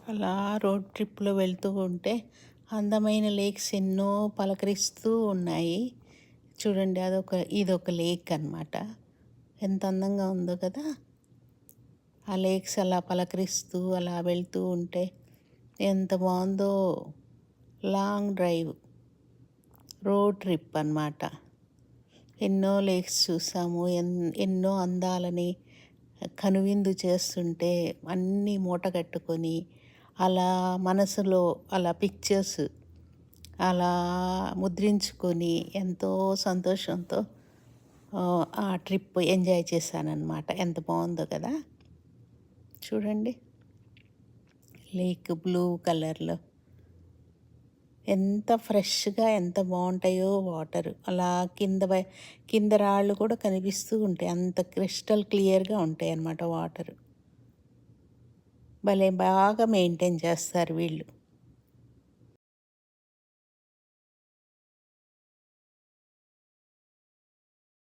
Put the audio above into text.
అలా రోడ్ ట్రిప్‌లో వెళ్తూ ఉంటే అందమైన లేక్స్ ఎన్నో పలకరిస్తూ ఉన్నాయి. చూడండి ఇదొక లేక్ అనమాట. ఎంత అందంగా ఉందో కదా! ఆ లేక్స్ అలా పలకరిస్తూ అలా వెళ్తూ ఉంటే ఎంత బావుందో. లాంగ్ డ్రైవ్, రోడ్ ట్రిప్ అనమాట. ఎన్నో లేక్స్ చూసాము. ఎన్నో అందాలని కనువిందు చేస్తుంటే అన్నీ మూటగట్టుకొని అలా మనసులో అలా పిక్చర్స్ అలా ముద్రించుకొని ఎంతో సంతోషంతో ఆ ట్రిప్ ఎంజాయ్ చేశాననమాట. ఎంత బాగుందో కదా! చూడండి, లేక్ బ్లూ కలర్‌లో ఎంత ఫ్రెష్‌గా ఎంత బాగుంటాయో వాటర్. అలా కింద రాళ్ళు కూడా కనిపిస్తూ ఉంటాయి. అంత క్రిస్టల్ క్లియర్‌గా ఉంటాయన్నమాట వాటర్. భలే బాగా మెయింటైన్ చేస్తారు వీళ్ళు.